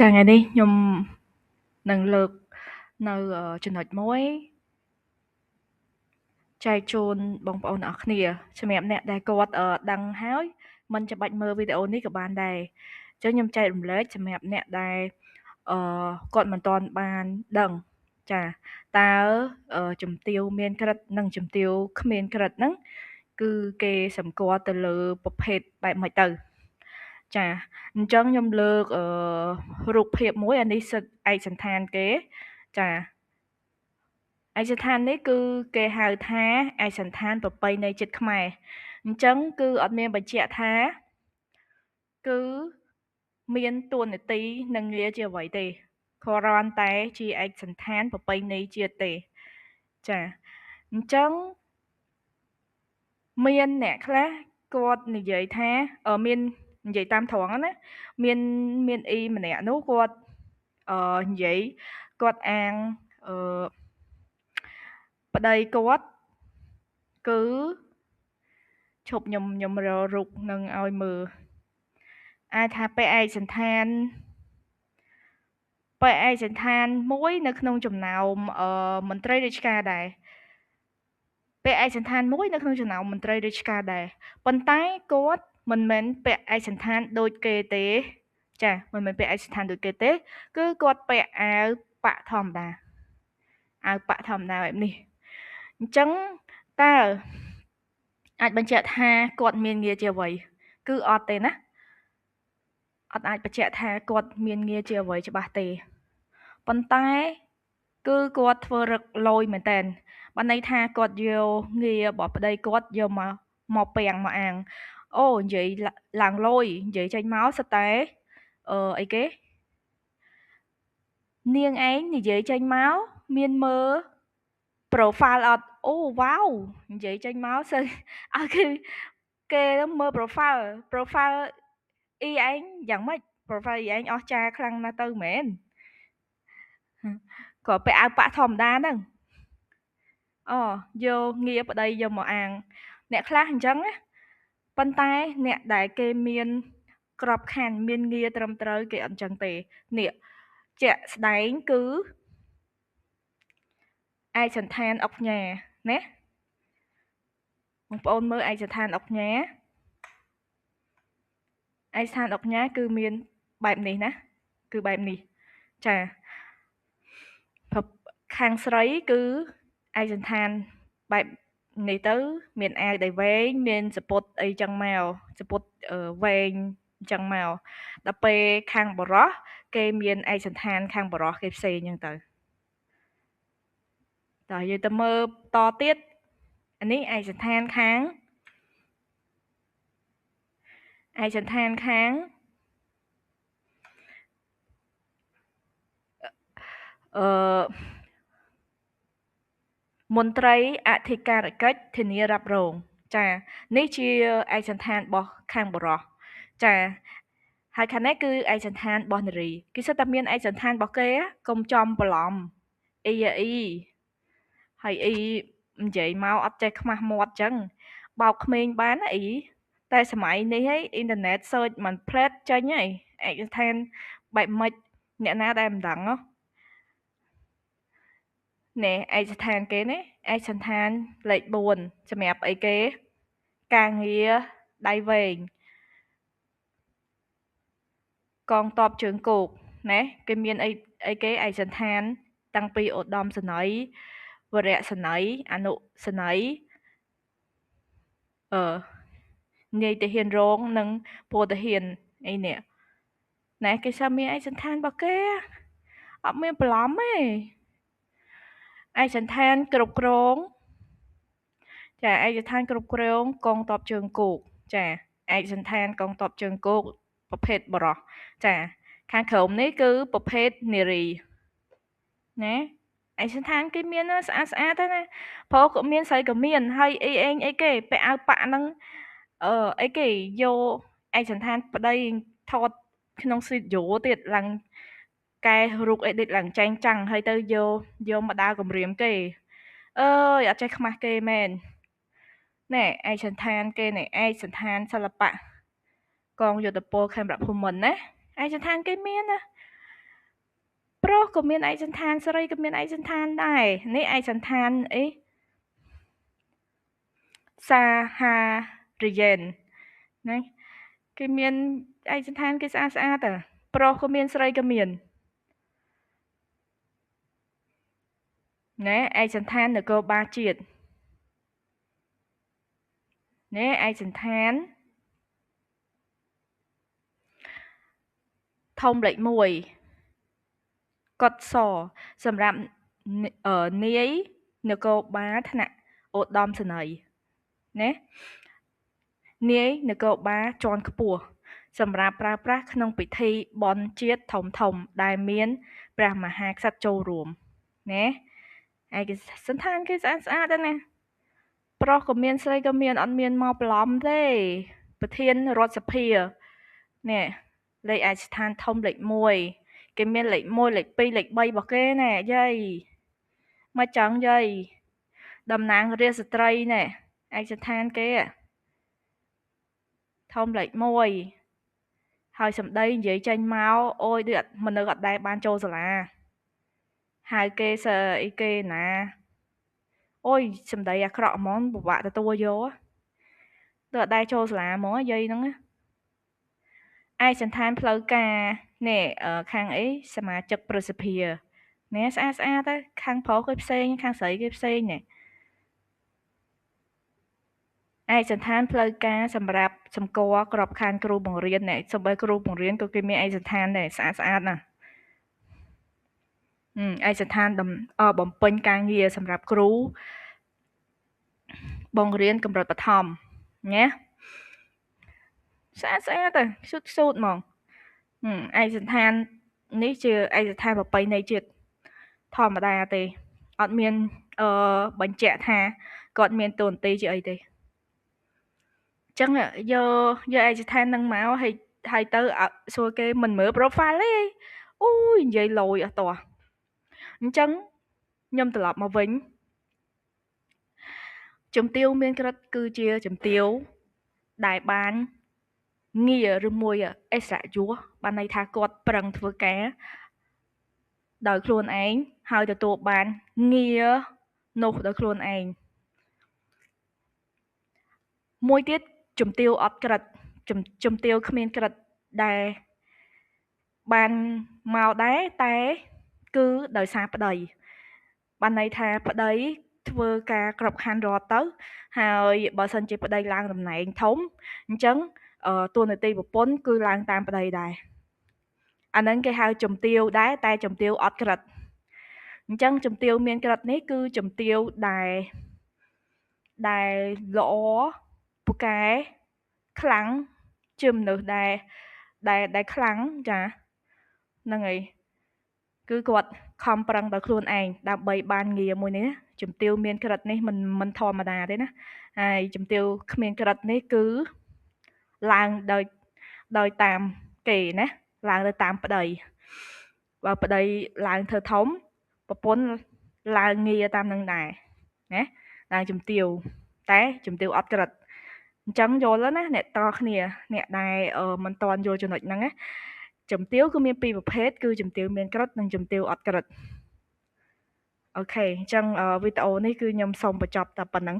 ចាថ្ងៃនេះខ្ញុំនឹងលើកនៅចំណុចមួយចែកជូនបងប្អូនទាំងអស់គ្នាសម្រាប់អ្នកដែលគាត់ដឹងហើយមិនចាំបាច់មើលវីដេអូនេះក៏បានដែរអញ្ចឹងខ្ញុំចែករំលែកសម្រាប់អ្នកដែលគាត់មិនទាន់បានដឹងចាតើជំទាវមានក្រិតនិងជំទាវគ្មានក្រិតហ្នឹងគឺគេសម្គាល់ទៅលើប្រភេទបែបម៉េចទៅចាអញ្ចឹងខ្ញុំលើករូបភាពមួយអានេះសិតឯកសណ្ឋានគេចាឯកសណ្ឋាននេះគឺគេហៅថាឯកសណ្ឋានប្រពៃណីជាតិខ្មែរអញ្ចឹងគឺអត់មានបញ្ជាក់ថាគឺមានតួនាទីនិងងារជាអ្វីទេគ្រាន់តែជាឯកសណ្ឋានប្រពៃណីជាតិទេចាអញ្ចឹងមានអ្នកខ្លះគាត់និយាយថាមាននិយាយតាមត្រង់ណាមានអ៊ីម្នាក់នោះគាត់និយាយគាត់អាងអឺប្តីគាត់គឺឈប់ខ្ញុំរករូបនឹងឲ្យមើលអាចថាពាក់ឯកសណ្ឋានមួយនៅក្នុងចំណោមមន្ត្រីរាជការដែរពាក់ឯកសណ្ឋានមួយនៅក្នុងចំណោមមន្ត្រីរាជការដែរប៉ុន្តែគាត់មិនមែនពាក់ឯកសណ្ឋានដូចគេទេចាមិនមែនពាក់ឯកសណ្ឋានដូចគេទេគឺគាត់ពាក់អាវប៉ាក់ធម្មតាបែបនេះអញ្ចឹងតើអាចបញ្ជាក់ថាគាត់មានងារជាអ្វីគឺអត់ទេណាអត់អាចបញ្ជាក់ថាគាត់មានងារជាអ្វីច្បាស់ទេប៉ុន្តែគឺគាត់ធ្វើរឹកលយមែនតែនបានន័យថាគាត់យកងាររបស់ប្តីគាត់យកមកពាំងមកអាំងអូនិយាយឡើងលយនិយាយចេញមកសិតតែអីគេនាងឯងនិយាយចេញមកមានមើល profile អត់អូវ៉ាវនិយាយចេញមកសិនឲ្យគេមើល profile អ៊ីឯងយ៉ាងម៉េច profile អ៊ីឯងអស្ចារ្យខ្លាំងណាស់ទៅមែនគាត់ពាក់អាវប៉ាក់ធម្មតាហ្នឹងយកងារប្តីយកមកអាងអ្នកខ្លះអញ្ចឹងណាប៉ុន្តែអ្នកដែលគេមានក្របខ័ណ្ឌមានងារត្រឹមត្រូវគេអត់អញ្ចឹងទេនេះជាក់ស្ដែងគឺឯកសណ្ឋានអុកញ៉ាណាបងប្អូនមើលឯកសណ្ឋានអុកញ៉ាគឺមានបែបនេះណាគឺបែបនេះចាខាងស្រីគឺឯកសណ្ឋានបែបនេះទៅមានអាវដៃវែងមានសំពត់អីចឹងមកសំពត់វែងចឹងមកដល់ពេលខាងបរោះគេមានឯកសណ្ឋានខាងបរោះគេផ្សេងចឹងទៅតើយើងទៅមើលតទៀតអានេះឯកសណ្ឋានខាងអឺមន្ត្រីអធិការកិច្ចធានារ៉ាប់រងចានេះជាឯកសណ្ឋានរបស់ខាងបរោះចាហើយខាងនេះគឺឯកសណ្ឋានរបស់នារីគេសិតតែមានឯកសណ្ឋានរបស់គេកុំចំច្រឡំអ៊ីហើយអ៊ីនិយាយមកអត់ចេះខ្មាស់មាត់ចឹងបោកក្មេងបានណាអ៊ីតែសម័យនេះហីអ៊ីនធឺណិត search មិនផ្លែតចេញហើយឯកសណ្ឋានបែបម៉េចអ្នកណាដែលមិនដឹងណែឯកសណ្ឋានគេនេះឯកសណ្ឋានលេខ4សម្រាប់អីគេការងារដៃវែងកងទ័ពជើងគោកណាគេមានអីគេឯកសណ្ឋានតាំងពីឧត្តមសេនីយ៍វរៈសេនីយ៍អនុសេនីយ៍នាយទាហានរងនិងពលទាហានអីនេះណែគេថាមានឯកសណ្ឋានរបស់គេអត់មានបន្លំទេឯកសណ្ឋានគ្រប់គ្រងចាឯកសណ្ឋានគ្រប់គ្រងកងទ័ពជើងគោកចាឯកសណ្ឋានកងទ័ពជើងគោកប្រភេទបរោះចាខាងក្រោមនេះគឺប្រភេទនារីណាឯកសណ្ឋានគេមានស្អាតទៅណាព្រោះក៏មានស្រីក៏មានហើយអីគេពាក់អាវប៉ាក់ហ្នឹងអីគេយកឯកសណ្ឋានប្តីថតក្នុងស្ទូឌីយោទៀតឡើងកែរូបអេឌីតឡើងចែងចាំងហើយទៅយកមកដើរគម្រាមគេអើយអត់ចេះខ្មាស់គេមែនណែឯកសណ្ឋានគេនេះឯកសណ្ឋានសិល្បៈកងយោធពលខេមរភូមិន្ទណាឯកសណ្ឋានគេមានណា ប្រុសក៏មានឯកសណ្ឋានស្រីក៏មានឯកសណ្ឋានដែរនេះឯកសណ្ឋានអីសាហារីយ៉ែនណាគេមានឯកសណ្ឋានគេស្អាតប្រុសក៏មានស្រីក៏មានណែឯកសណ្ឋាននគរបាលជាតិណែឯកសណ្ឋានធំលេខ1កុដសសម្រាប់នាយនគរបាលថ្នាក់ឧត្តមសេនីយ៍ណានាយនគរបាលជាន់ខ្ពស់សម្រាប់ប្រើប្រាស់ក្នុងពិធីបុណ្យជាតិធំដែលមានព្រះមហាក្សត្រចូលរួមណាឯកសណ្ឋានគេស្អាតណាប្រុសក៏មានស្រីក៏មានអត់មានមកបន្លំទេប្រធានរដ្ឋសភានេះលេខឯកសណ្ឋានធំលេខ1គេមានលេខ1លេខ2លេខ3របស់គេណែយាយមកចឹងយាយតំណាងរាស្ត្រស្ត្រីណែឯកសណ្ឋានគេធំលេខ1ហើយសម្ដីនិយាយចេញមកអូយដូចមនុស្សអត់ដែលបានចូលសាលាហៅគេសើអីគេណាអូយសម្ដីអាក្រក់ហ្មងពិបាកទទួលយកដូចអត់ដែលចូលសាលាហ្មងយាយហ្នឹងឯកសណ្ឋានផ្លូវការនេះខាងអីសមាជិកប្រសិទ្ធិនេះស្អាតទៅខាងប្រុសគេផ្សេងខាងស្រីគេផ្សេងនេះឯកសណ្ឋានផ្លូវការសម្រាប់សម្គាល់ក្របខ័ណ្ឌគ្រូបង្រៀននេះសូម្បីគ្រូបង្រៀនក៏គេមានឯកសណ្ឋានដែរស្អាតណាស់ឯកសណ្ឋានបំពេញការងារសម្រាប់គ្រូបង្រៀនកម្រិតបឋមណាស្អាតទៅស៊ូតហ្មងឯកសណ្ឋាននេះជាឯកសណ្ឋានប្រពៃណីជាតិធម្មតាទេអត់មានបញ្ជាក់ថាគាត់មានតួនាទីជាអីទេអញ្ចឹងយកឯកសណ្ឋានហ្នឹងមកហើយទៅសួរគេមិនមើល profile ទេអូយនិយាយលយអត់ទាស់អញ្ចឹងខ្ញុំត្រឡប់មកវិញជំទាវមានក្រិតគឺជាជំទាវដែលបានងារឬមួយឥស្សរយសបានន័យថាគាត់ប្រឹងធ្វើការដោយខ្លួនឯងហើយទទួលបានងារនោះដោយខ្លួនឯងមួយទៀតជំទាវអត់ក្រិតជំទាវគ្មានក្រិតដែលបានមកដែរតែគឺដោយសារប្តីបានន័យថាប្តីធ្វើការក្របខ័ណ្ឌរត់ទៅហើយបើសិនជាប្តីឡើងតំណែងធំអញ្ចឹងតួនាទីប្រពន្ធគឺឡើងតាមប្តីដែរអាហ្នឹងគេហៅជំទាវដែរតែជំទាវអត់ក្រិតអញ្ចឹងជំទាវមានក្រិតនេះគឺជំទាវដែលល្អពូកែខ្លាំងជាមនុស្សដែលខ្លាំងចាហ្នឹងហើយគឺគាត់ខំប្រឹងដោយខ្លួនឯងដើម្បីបានងារមួយនេះជំទាវមានក្រិតនេះមិនធម្មតាទេណាហើយជំទាវគ្មានក្រិតនេះគឺឡើងដោយតាមគេណាឡើងទៅតាមប្តីបើប្តីឡើងធ្វើធំប្រពន្ធឡើងងារតាមនឹងដែរណាឡើងជំទាវតែជំទាវអត់ក្រិតអញ្ចឹងយល់แล้วណាអ្នកតគ្នាអ្នកដែលមិនតន់យល់ចំណុចហ្នឹងណាជំទាវគឺមានពីរប្រភេទគឺជំទាវមានក្រិតនិងជំទាវអត់ក្រិតអូខេអញ្ចឹងវីដេអូនេះគឺខ្ញុំសូមបញ្ចប់តែប៉ុណ្្នឹង